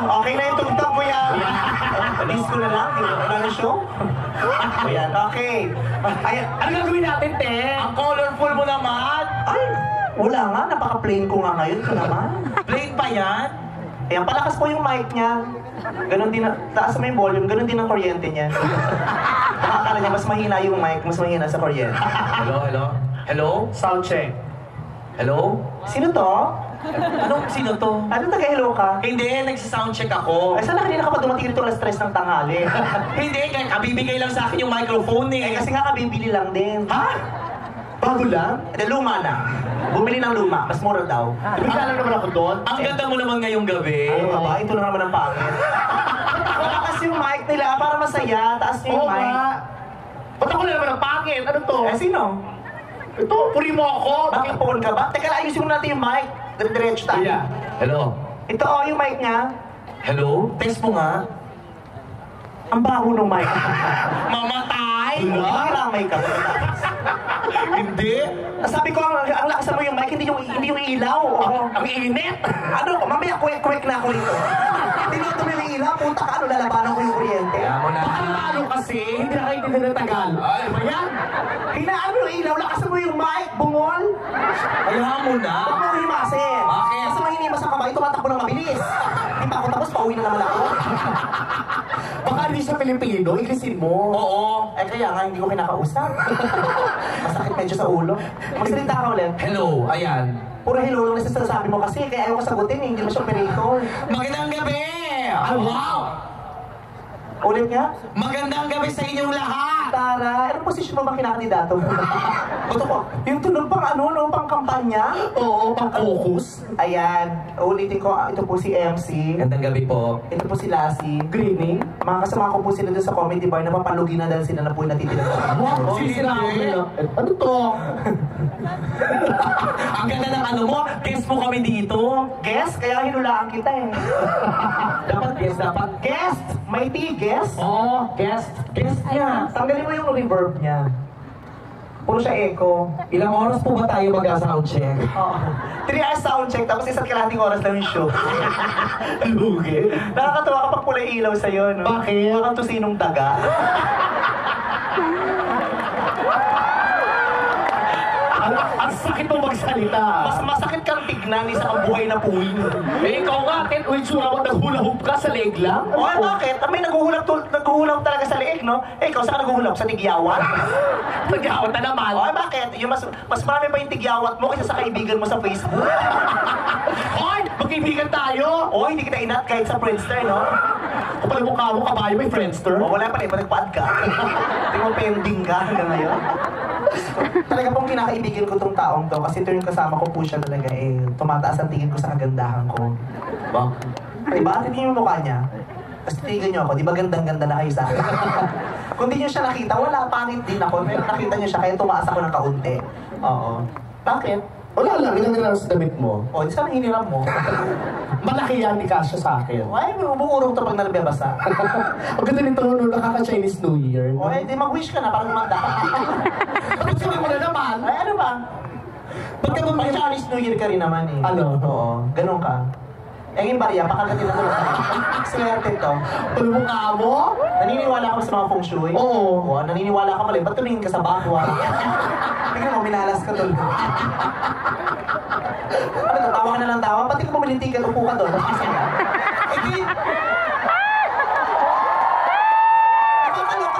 Okay na yung tugtog ko yan. Disco na lang, wala na show. Ayan, okay. Ayan, ano gagawin natin, te? Ang colorful mo naman. Ay, wala nga, napaka-plain ko nga ngayon ko naman. Plain pa yan? Ayan, palakas po yung mic niya. Ganon din, taas mo yung volume, ganon din ang kuryente niya. Nakakala niya, mas mahina yung mic, mas mahina sa kuryente. Hello, hello? Hello? Sound check. Hello? Sino to? Anong sino to? Ano taga-hello ka? Hindi, nagsisoundcheck ako. Ay, sana kanina ka pa dumating dito alas 3 ng tanghali. Hindi, kabibigay lang sa akin yung microphone eh. Kasi nga kabibili lang din. Ha? Bago lang? Luma na. Bumili ng luma, mas mura daw. Bigla lang naman ako doon. Ang ganda mo naman ngayong gabi. Ano ka ba? Ito lang naman ang pangit. Malakas yung mic nila para masaya. Taas niyo yung mic. Ba't ako na naman ang pangit? Ano to? Eh, sino? Ito, puri mo ako. Bakit phone ka ba? Teka lang, ayusin mo natin yung mic. Diretso tayo. Kuya. Hello? Ito yung mic niya. Hello? Test mo nga. Ang baho ng mic. Mamatay? Kailangan mic ka. Hindi. Sabi ko, ang lakas mo yung mic, hindi yung ilaw. Ang init. Ano, mamaya quick na ako dito. Tinutumi yung ilaw, punta ka, lalabanan ko yung kuryente. Kaya mo na. Ano kasi? Hindi na kayo din na tagal. Ay, Ano yan? Hinaano yung ilaw, lakasan mo yung mic, bungol. kaya mo na. Huwag mo himasin. Bakit? Kasi mahinimas ang kamay, tumatakbo ng mabilis. Hindi pa ako tapos, pauwi na naman ako. Baka hindi siya Pilipino, iklisin mo. Oo. Eh kaya nga, hindi ko kinakausap. Masakit medyo sa ulo. Magsalita ka ulit. Hello, ayan. Puro hello lang nasasabi mo kasi, kaya ayaw ko sagutin eh, hindi mo siya operator. Magandang gabi! Ah, wow! Ulit nga? Magandang gabi sa inyong lahat! Tara, anong posisyon mo ba kinakandidato? Ito ko, yung tunog pang pang kampanya? Oo, pang-focus. Ayan, ulitin ko, ito po si MC. Magandang gabi po. Ito po si Lassie. Greening. Mga kasama ko po sila doon sa comedy bar na papalugi na dahil sila na po yung natitira. Sisira ako na. Ano to? Ang ganda ng ano mo, guest mo kami dito. Guest? Kaya hinulaan kita eh. Dapat guest, dapat. Guest! May guest? Oo, guest. Guest niya. Tanggalin mo yung reverb niya. Puro siya echo. Ilang oras po ba tayo mag-soundcheck? Oo. 3 hours sound check, tapos isa't kalating oras lang yung show. Lugi. Nakakatawa kapag pula ilaw sa'yo, no? Bakit? Parang tusinong daga. Ang sakit mo magsalita. Mas masakit kang tignan isa kang buhay na puwing. Eh, ikaw nga, Ted, uy, sura mo, naghula-hoop ka sa leg lang. O bakit? May naghuhulap talaga sa leeg, no? Eh, ikaw saan naghuhulap? Sa tigyawat? Nagyawat na naman. O bakit? Yung mas marami pa yung tigyawat mo kaysa sa kaibigan mo sa Facebook. Hoy, magkaibigan tayo. O, hindi kita inat kahit sa Friendster, no? Kapag mukha mo, kabayo, may Friendster. O, wala pa rin, nagpa-add ka. Hindi mo pending ka hanggang ngayon. Talaga pong kinakaibigan ko tong taong to kasi tuwing kasama ko po siya talaga tumataas ang tingin ko sa kagandahan ko. Ba? Diba? Titingin yung mukha niya. Tapos tinigan niyo ako, di ba gandang-ganda na kayo sa akin? Kung di niyo siya nakita, wala, pangit din ako. Pero nakita niyo siya, kaya tumaas ako ng kaunti. Oo. Bakit? Wala lang, ilang lang sa damit mo. O, di sana hiniram mo. Malaki yan, di kasya sa akin. Ay, bumuurong to pag nalabasa. Ang ganda nito nung nakaka-Chinese New Year. O, di mag-wish ka na, parang maganda ka. Bakit sabi mo na naman? Ay, ano ba? Pagka may Chinese New Year ka rin naman eh. Ano? Oo, ganun ka. Eh, yung barya, pakagatin na mo. Swerte to. Pulmukha mo? Naniniwala ka ba sa mga feng shui? Oo. Oo, naniniwala ka mali. Ba't tumingin ka sa bakwa? Tingnan mo, minalas ka doon. Ano to, tawa ka na lang tawa? Pati kung bumili ticket, upo ka doon. Kasi nga. Eh, di...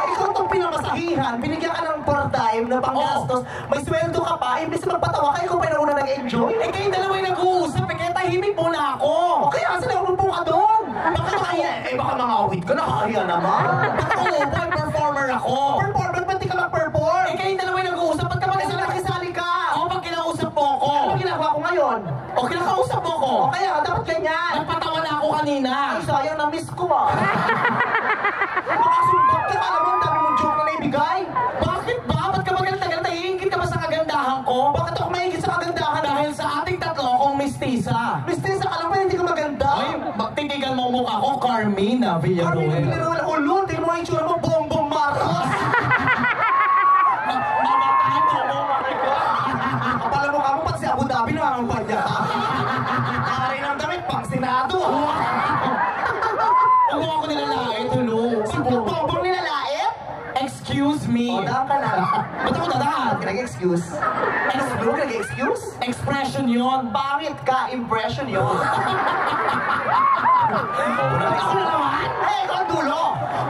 Ikaw itong pinamasahihan, binigyan ka ng part-time na panggastos, may sweldo ka pa, imbes na magpatawa ka, ikaw pa yung una nag-enjoy. Eh, kayong dalawa yung nag-uusap eh, kaya tahimik muna ako. O kaya kasi umupo ka doon. Baka nakaya, eh baka mga awit ko, nakaya naman. Ba't ako umupo, eh, performer ako. Performance, ba't di ka mag-perform? Eh, kayong dalawa yung nag-uusap, ba't ka Kasi mag-isala? nakisali ka. Ako pag kinausap mo ako. Ano ginagawa ko ngayon? O kinakausap mo ko. O kaya, dapat ganyan. Nagpatawa na ako kanina. Ay, sayang, na-miss ko ah. Makasumbot ka, alam mo, ang dami mong joke na naibigay. Bakit ba? Ba't ka magalit-tagal? Naiingit ka ba sa kagandahan ko? Bakit ako mahigit sa kagandahan? Dahil sa ating tatlo akong mistisa. Mistress, akala mo hindi ko maganda. Ay, titigan mo ang mukha ko, Carmina Villanueva. Carmina Villanueva, ulo, tingnan mo ang itsura mo, Bongbong Marcos. Mamatay mo, oh my God. Kapala mo ka mo, pati si Abu Dhabi nangangampanya ka. Kakarin ng damit, pang Senado. O, daan ka na. Ba't ako dadaan? Ba't ka nag-excuse? Ano ka nag-excuse? Expression yun. Pangit ka, impression yun. Ako na naman? Eh, ikaw ang dulo!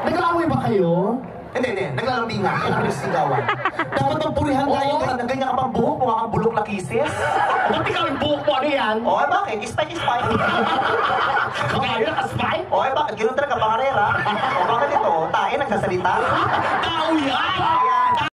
Nag-aaway ba kayo? Hindi. Naglalambingan. Kailangan yung sigawan. Dapat magpurihan tayo. Oo, ganyan ka pang buhok, mukha kang bulok na kisses. Ba't ikaw yung buhok mo? Ano yan? O, eh, bakit? Spike. Kakayo na ka-spy? O, eh, bakit? Ganoon talaga, pangarera. O, bakit ito? Tae, nagsasalita. Tao yan! Kaya